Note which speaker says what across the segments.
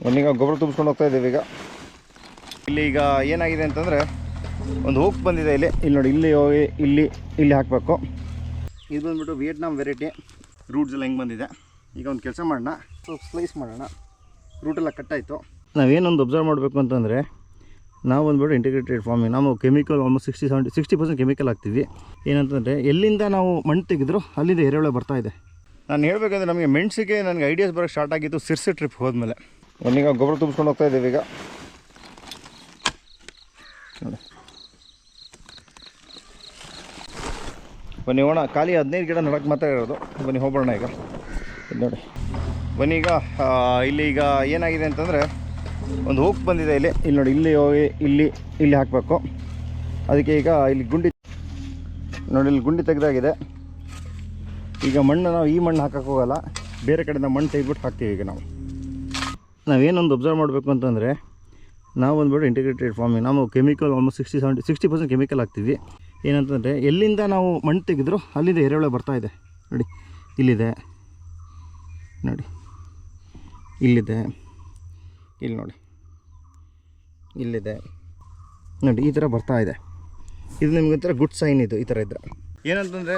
Speaker 1: ಒಂದೀಗ ಗೊಬ್ಬರ ತುಂಬಿಸ್ಕೊಂಡು ಹೋಗ್ತಾ ಇದ್ದೀವಿ. ಇಲ್ಲಿ ಈಗ ಏನಾಗಿದೆ ಅಂತಂದರೆ ಒಂದು ಹೋಗ್ ಬಂದಿದೆ ಇಲ್ಲಿ ನೋಡಿ, ಇಲ್ಲಿ ಹೋಗಿ ಇಲ್ಲಿ ಹಾಕಬೇಕು. ಇದು ಬಂದುಬಿಟ್ಟು ವಿಯೆಟ್ನಾಮ್ ವೆರೈಟಿ. ರೂಟ್ಸ್ ಎಲ್ಲ ಹೆಂಗೆ ಬಂದಿದೆ. ಈಗ ಒಂದು ಕೆಲಸ ಮಾಡೋಣ, ಸ್ವಲ್ಪ ಸ್ಲೈಸ್ ಮಾಡೋಣ. ರೂಟೆಲ್ಲ ಕಟ್ಟಾಯಿತು. ನಾವೇನೊಂದು ಅಬ್ಸರ್ವ್ ಮಾಡಬೇಕು ಅಂತಂದರೆ, ನಾವು ಬಂದುಬಿಟ್ಟು ಇಂಟಿಗ್ರೇಟೆಡ್ ಫಾರ್ಮಿಂಗ್. ನಾವು ಕೆಮಿಕಲ್ ಆಲ್ಮೋಸ್ಟ್ 60% ಕೆಮಿಕಲ್ ಹಾಕ್ತೀವಿ. ಏನಂತಂದರೆ ಎಲ್ಲಿಂದ ನಾವು ಮಣ್ಣು ತೆಗೆದ್ರು ಅಲ್ಲಿಂದ ಎರೆಹುಳ ಬರ್ತಾಯಿದೆ. ನಾನು ಹೇಳಬೇಕಂದ್ರೆ ನಮಗೆ ಮೆಣಸಿಗೆ ನನಗೆ ಐಡಿಯಾಸ್ ಬರೋಕ್ಕೆ ಸ್ಟಾರ್ಟ್ ಆಗಿತ್ತು ಸಿರ್ಸಿ ಟ್ರಿಪ್ ಹೋದ್ಮೇಲೆ. ಒಂದೀಗ ಗೊಬ್ಬರ ತುಂಬಿಸ್ಕೊಂಡು ಹೋಗ್ತಾ ಇದ್ದೀವಿ. ಈಗ ನೋಡಿ, ಬನ್ನಿ ಹೋಗೋಣ. ಖಾಲಿ 15 ಗಿಡ ನಡಕ್ಕೆ ಮಾತ್ರ ಇರೋದು. ಬನ್ನಿ ಹೋಗೋಣ ಈಗ. ನೋಡಿ ಬನ್ನಿ. ಇಲ್ಲಿ ಈಗ ಏನಾಗಿದೆ ಅಂತಂದರೆ ಒಂದು ಹೋಗ್ ಬಂದಿದೆ ಇಲ್ಲಿ ನೋಡಿ, ಇಲ್ಲಿ ಹೋಗಿ ಇಲ್ಲಿ ಹಾಕಬೇಕು. ಅದಕ್ಕೆ ಈಗ ಇಲ್ಲಿ ಗುಂಡಿ ನೋಡಿ, ಇಲ್ಲಿ ಗುಂಡಿ ತೆಗೆದಾಗಿದೆ. ಈಗ ಮಣ್ಣು ನಾವು ಈ ಮಣ್ಣು ಹಾಕಕ್ಕೆ ಹೋಗಲ್ಲ, ಬೇರೆ ಕಡೆಯಿಂದ ಮಣ್ಣು ತೆಗೆದ್ಬಿಟ್ಟು ಹಾಕ್ತೀವಿ. ಈಗ ನಾವೇನೊಂದು ಅಬ್ಸರ್ವ್ ಮಾಡಬೇಕು ಅಂತಂದರೆ, ನಾವು ಬಂದುಬಿಟ್ಟು ಇಂಟಿಗ್ರೇಟೆಡ್ ಫಾರ್ಮಿಂಗ್. ನಾವು ಕೆಮಿಕಲ್ ಆಲ್ಮೋಸ್ಟ್ 60% ಕೆಮಿಕಲ್ ಹಾಕ್ತೀವಿ. ಏನಂತಂದರೆ ಎಲ್ಲಿಂದ ನಾವು ಮಣ್ಣು ತೆಗೆದ್ರು ಅಲ್ಲಿಂದ ಎರೆಹುಳ ಬರ್ತಾಯಿದೆ. ನೋಡಿ, ಇಲ್ಲಿದೆ ನೋಡಿ, ಇಲ್ಲಿದೆ, ಇಲ್ಲಿ ನೋಡಿ, ಇಲ್ಲಿದೆ ನೋಡಿ, ಈ ಥರ ಬರ್ತಾಯಿದೆ. ಇದು ನಿಮಗೊಂಥರ ಗುಡ್ ಸೈನ್. ಇದು ಈ ಥರ ಇದ್ದರೆ ಏನಂತಂದರೆ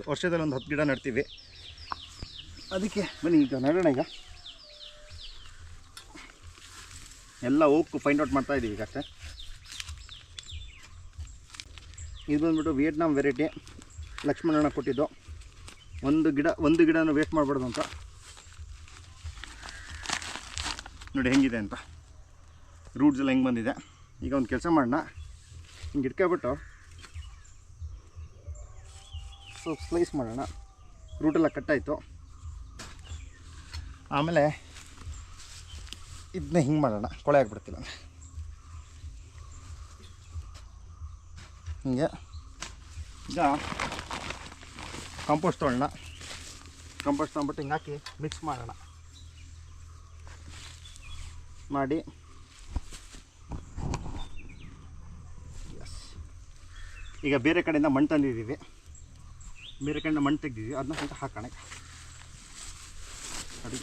Speaker 1: ವರ್ಷದಲ್ಲಿ ಒಂದು 10 ಗಿಡ ನಡ್ತೀವಿ. ಅದಕ್ಕೆ ಬನ್ನಿ ಈಗ ನಡೋಣ. ಈಗ ಎಲ್ಲ ಹೋಗಿ ಫೈಂಡ್ ಔಟ್ ಮಾಡ್ತಾಯಿದ್ದೀವಿ ಈಗ ಅಷ್ಟೇ. ಇದು ಬಂದುಬಿಟ್ಟು ವಿಯೆಟ್ನಾಮ್ ವೆರೈಟಿ. ಲಕ್ಷ್ಮಣಣ್ಣ ಕೊಟ್ಟಿದ್ದು. ಒಂದು ಗಿಡನೂ ವೇಸ್ಟ್ ಮಾಡಬಾರ್ದು ಅಂತ. ನೋಡಿ ಹೆಂಗಿದೆ ಅಂತ, ರೂಟ್ಸ್ ಎಲ್ಲ ಹೆಂಗೆ ಬಂದಿದೆ. ಈಗ ಒಂದು ಕೆಲಸ ಮಾಡೋಣ, ಹಿಂಗೆ ಇಟ್ಕೊಬಿಟ್ಟು ಸ್ವಲ್ಪ ಸ್ಲೈಸ್ ಮಾಡೋಣ. ರೂಟೆಲ್ಲ ಕಟ್ಟಾಯಿತು. ಆಮೇಲೆ ಇದನ್ನ ಹಿಂಗೆ ಮಾಡೋಣ, ಕೊಳೆ ಆಗಿಬಿಡ್ತಿಲ್ಲ ಹಿಂಗೆ. ಈಗ ಕಾಂಪೋಸ್ಟ್ ತೊಗೊಳ್ಳೋಣ. ಕಾಂಪೋಸ್ಟ್ ತೊಗೊಂಬಿಟ್ಟು ಹಿಂಗೆ ಹಾಕಿ ಮಿಕ್ಸ್ ಮಾಡೋಣ. ಮಾಡಿ ಈಗ ಬೇರೆ ಕಡೆಯಿಂದ ಮಣ್ಣು ತಂದಿದ್ದೀವಿ, ಬೇರೆ ಕಡೆಯಿಂದ ಮಣ್ಣು ತೆಗೆದಿದ್ದೀವಿ. ಅದನ್ನ ಸ್ವಲ್ಪ ಹಾಕೋಣ. ನೋಡಿ,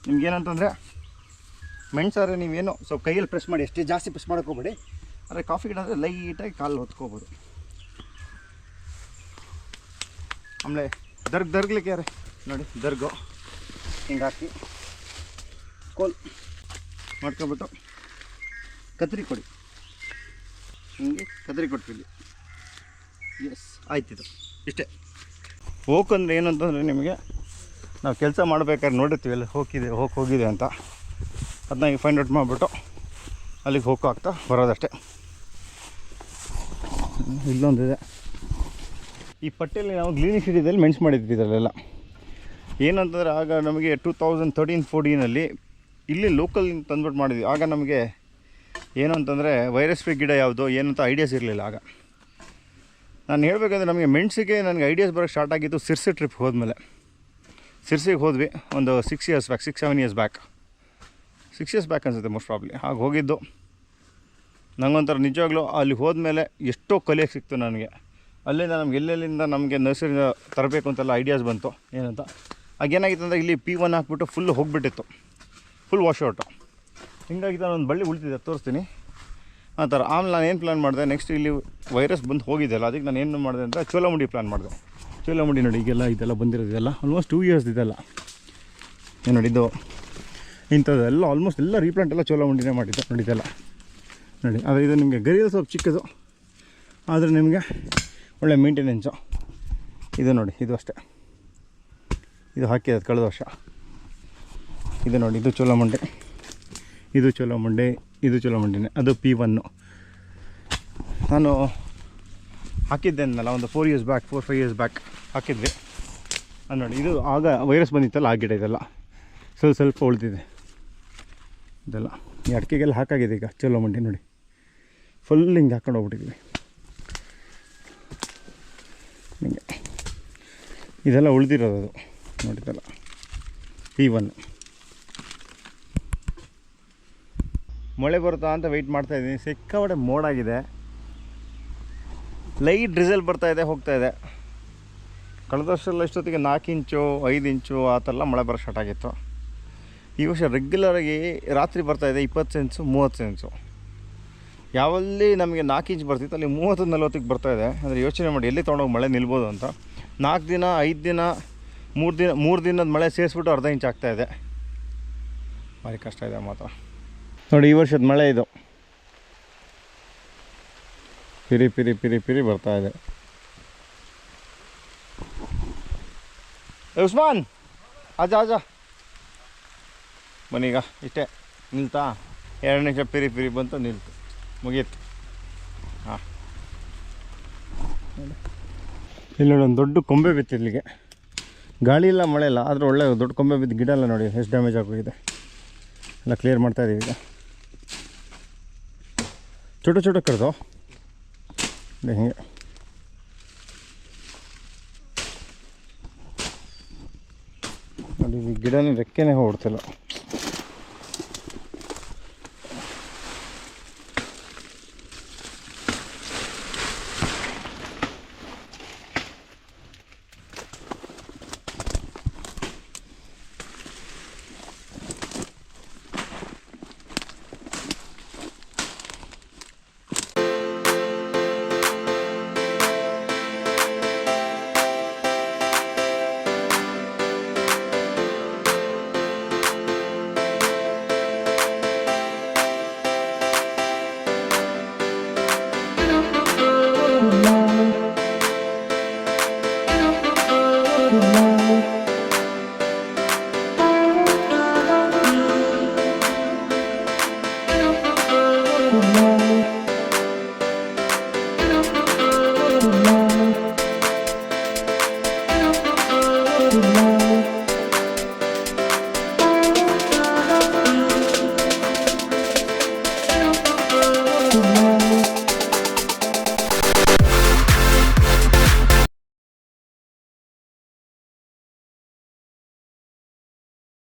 Speaker 1: ನಿಮ್ಗೇನಂತಂದರೆ ಮೆಣಸಾದ್ರೆ ನೀವೇನು ಸ್ವಲ್ಪ ಕೈಯಲ್ಲಿ ಪ್ರೆಸ್ ಮಾಡಿ, ಅಷ್ಟೇ ಜಾಸ್ತಿ ಪ್ರೆಸ್ ಮಾಡೋಕ್ಕೆ ಹೋಗ್ಬೇಡಿ. ಆದರೆ ಕಾಫಿ ಗಿಡ ಅಂದರೆ ಲೈಟಾಗಿ ಕಾಲು ಹೊತ್ಕೋಬೋದು. ಆಮೇಲೆ ದರ್ಗ್ಲಿಕ್ಕೆ ಯಾರೇ ನೋಡಿ, ದರ್ಗು ಹಿಂಗೆ ಹಾಕಿ ಕೋಲ್ ಮಾಡ್ಕೊಬಿಟ್ಟು ಕತ್ರಿ ಕೊಡಿ. ಹಿಂಗೆ ಕತ್ರಿ ಕೊಡ್ತೀವಿ. ಎಸ್, ಆಯ್ತಿದು ಇಷ್ಟೇ. ಹೋಗಂದ್ರೆ ಏನಂತಂದರೆ, ನಿಮಗೆ ನಾವು ಕೆಲಸ ಮಾಡಬೇಕಾದ್ರೆ ನೋಡಿರ್ತೀವಿ ಅಲ್ಲಿ ಹೋಗಿದೆ ಅಂತ. ಅದನ್ನ ಈಗ ಫೈಂಡ್ ಔಟ್ ಮಾಡಿಬಿಟ್ಟು ಅಲ್ಲಿಗೆ ಹೋಗ್ತಾ ಬರೋದಷ್ಟೇ. ಇಲ್ಲೊಂದಿದೆ, ಈ ಪಟ್ಟಿಯಲ್ಲಿ ನಾವು ಗ್ರೀನಿಶ್ ಸಿಟಿದಲ್ಲಿ ಮೆಣಸು ಮಾಡಿದ್ವಿ. ಇದರಲ್ಲೆಲ್ಲ ಏನಂತಂದರೆ ಆಗ ನಮಗೆ 2013-14 ಇಲ್ಲಿ ಲೋಕಲ್ ತಂದ್ಬಿಟ್ಟು ಮಾಡಿದ್ವಿ. ಆಗ ನಮಗೆ ಏನು ಅಂತಂದರೆ ವೈರಸ್ ಫ್ರೀ ಗಿಡ ಯಾವುದು ಏನಂತ ಐಡಿಯಾಸ್ ಇರಲಿಲ್ಲ. ಆಗ ನಾನು ಹೇಳಬೇಕಂದ್ರೆ ನಮಗೆ ಮೆಣಸಿಗೆ ನನಗೆ ಐಡಿಯಾಸ್ ಬರೋಕ್ಕೆ ಸ್ಟಾರ್ಟ್ ಆಗಿತ್ತು ಸಿರ್ಸಿ ಟ್ರಿಪ್ ಹೋದ್ಮೇಲೆ. ಸಿರ್ಸಿಗೆ ಹೋದ್ವಿ ಒಂದು 6-7 ಇಯರ್ಸ್ ಬ್ಯಾಕ್. 6 ಇಯರ್ಸ್ ಬ್ಯಾಕ್ ಅನಿಸುತ್ತೆ ಮೋಸ್ಟ್ ಪ್ರಾಬ್ಲಿ. ಹಾಗೆ ಹೋಗಿದ್ದು ನನಗೊಂಥರ ನಿಜವಾಗ್ಲೂ ಅಲ್ಲಿ ಹೋದ್ಮೇಲೆ ಎಷ್ಟೋ ಕಲಿಯೋಕ್ಕೆ ಸಿಕ್ತು ನನಗೆ. ಅಲ್ಲಿಂದ ನಮ್ಗೆ ಎಲ್ಲೆಲ್ಲಿಂದ ನಮಗೆ ನರ್ಸರಿನ ತರಬೇಕು ಅಂತೆಲ್ಲ ಐಡಿಯಾಸ್ ಬಂತು. ಏನಂತ ಆಗೇನಾಗಿತ್ತು ಅಂದರೆ, ಇಲ್ಲಿ P1 ಹಾಕ್ಬಿಟ್ಟು ಫುಲ್ ಹೋಗಿಬಿಟ್ಟಿತ್ತು, ಫುಲ್ ವಾಶ್ಔಟು. ಹಿಂಗಾಗಿ ನಾನು ಒಂದು ಬಳ್ಳಿ ಉಳಿತಿದ್ದೆ, ತೋರಿಸ್ತೀನಿ ಆ ಥರ. ಆಮೇಲೆ ನಾನು ಏನು ಪ್ಲ್ಯಾನ್ ಮಾಡಿದೆ, ನೆಕ್ಸ್ಟ್ ಇಲ್ಲಿ ವೈರಸ್ ಬಂದು ಹೋಗಿದ್ದೆಲ್ಲ, ಅದಕ್ಕೆ ನಾನು ಏನು ಮಾಡಿದೆ ಅಂತ ಚೋಲಮುಂಡಿ ಪ್ಲ್ಯಾನ್ ಮಾಡಿದೆ. ಚೋಲಮುಂಡಿ ನೋಡಿ, ಈಗೆಲ್ಲ ಇದೆಲ್ಲ ಬಂದಿರೋದಿದೆಲ್ಲ ಆಲ್ಮೋಸ್ಟ್ 2 ಇಯರ್ಸ್ ಇದೆಲ್ಲ. ಏನು ನೋಡಿ, ಇದು ಇಂಥದ್ದೆಲ್ಲ ಆಲ್ಮೋಸ್ಟ್ ಎಲ್ಲ ರೀಪ್ಲಾಂಟ್ ಎಲ್ಲ ಚೋಲಮುಂಡಿನೇ ಮಾಡಿದ್ದೆ ನೋಡಿ. ಇದೆಲ್ಲ ನೋಡಿ. ಆದರೆ ಇದು ನಿಮಗೆ ಗರಿಯಲ್ಲಿ ಸ್ವಲ್ಪ ಚಿಕ್ಕದು, ಆದರೆ ನಿಮಗೆ ಒಳ್ಳೆ ಮೇಂಟೆನೆನ್ಸು. ಇದು ನೋಡಿ, ಇದು ಅಷ್ಟೇ, ಇದು ಹಾಕಿರೋದು ಕಳೆದ ವರ್ಷ. ಇದು ನೋಡಿ, ಇದು ಚೋಲಮುಂಡಿ, ಇದು ಚೋಲಮುಂಡಿ, ಇದು ಚೋಲಮುಂಡಿನೇ. ಅದು P1 ನಾನು ಹಾಕಿದ್ದೆ ಅಂದಲ್ಲ, ಒಂದು 4-5 ಇಯರ್ಸ್ ಬ್ಯಾಕ್ ಹಾಕಿದ್ವಿ. ಅದು ನೋಡಿ, ಇದು ಆಗ ವೈರಸ್ ಬಂದಿತ್ತಲ್ಲ ಆ ಗಿಡ. ಇದೆಲ್ಲ ಸ್ವಲ್ಪ ಉಳಿದಿದೆ ಇದೆಲ್ಲ. ಈ ಅಡಿಕೆಗೆಲ್ಲ ಹಾಕಾಗಿದೆ ಈಗ ಚೋಲಮುಂಡಿ ನೋಡಿ, ಫುಲ್ ಹಿಂಗೆ ಹಾಕೊಂಡು ಹೋಗ್ಬಿಟ್ಟಿದ್ವಿ. ಹಿಂಗೆ ಇದೆಲ್ಲ ಉಳಿದಿರೋದು ನೋಡಿದ್ದಲ್ಲ P1. ಮಳೆ ಬರುತ್ತಾ ಅಂತ ವೆಯ್ಟ್ ಮಾಡ್ತಾಯಿದ್ದೀನಿ. ಸಿಕ್ಕಾಪಟ್ಟೆ ಮೋಡಾಗಿದೆ. ಲೈಟ್ ಡ್ರಿಸಲ್ ಬರ್ತಾಯಿದೆ ಹೋಗ್ತಾಯಿದೆ. ಕಳೆದ ವರ್ಷಲ್ಲ ಇಷ್ಟೊತ್ತಿಗೆ 4 ಇಂಚು 5 ಇಂಚು ಆ ಥರ ಮಳೆ ಬರೋ ಸ್ಟಾರ್ಟ್ ಆಗಿತ್ತು. ಈ ವರ್ಷ ರೆಗ್ಯುಲರಾಗಿ ರಾತ್ರಿ ಬರ್ತಾಯಿದೆ 20 ಸೆಂಟ್ಸು 30 ಸೆಂಟ್ಸು. ಯಾವಲ್ಲಿ ನಮಗೆ 4 ಇಂಚ್ ಬರ್ತಿತ್ತು ಅಲ್ಲಿ 30-40ಕ್ಕೆ ಬರ್ತಾಯಿದೆ. ಅಂದರೆ ಯೋಚನೆ ಮಾಡಿ ಎಲ್ಲಿ ತೊಗೊಂಡೋಗಿ ಮಳೆ ನಿಲ್ಬೋದು ಅಂತ. 4 ದಿನ 5 ದಿನ 3 ದಿನದ ಮಳೆ ಸೇರಿಸ್ಬಿಟ್ಟು ಅರ್ಧ ಇಂಚ್ ಆಗ್ತಾಯಿದೆ. ಭಾರಿ ಕಷ್ಟ ಇದೆ ಮಾತ್ರ. ನೋಡಿ ಈ ವರ್ಷದ ಮಳೆ ಇದು ಪಿರಿ ಪಿರಿ ಪಿರಿ ಪಿರಿ ಬರ್ತಾಯಿದೆ. ಉಸ್ಮಾನ್ ಆಜಾ ಆಜಾ ಬನ್ನೀಗ ಇಷ್ಟೇ ನಿಲ್ತಾ 2 ನಿಮಿಷ ಪಿರಿ ಪಿರಿ ಬಂತು ನಿಲ್ತು ಮುಗೀತು. ಹಾಂ ಇಲ್ಲಿ ನೋಡಿ ಒಂದು ದೊಡ್ಡ ಕೊಂಬೆ ಬಿತ್ತು ಇಲ್ಲಿಗೆ. ಗಾಳಿ ಇಲ್ಲ ಮಳೆ ಇಲ್ಲ ಆದರೆ ಒಳ್ಳೆ ದೊಡ್ಡ ಕೊಂಬೆ ಬಿದ್ದು ಗಿಡ ಎಲ್ಲ ನೋಡಿ ಎಷ್ಟು ಡ್ಯಾಮೇಜ್ ಆಗೋಗಿದೆ. ಎಲ್ಲ ಕ್ಲಿಯರ್ ಮಾಡ್ತಾಯಿದ್ದೀವಿ ಈಗ. ಚೋಟ ಕಡ್ದು ಹಿಂಗೆ ನೋಡಿ ಈ ಗಿಡನೇ ರೆಕ್ಕೆನೇ ಹೊಡ್ತಿಲ್ಲ.
Speaker 2: Good night.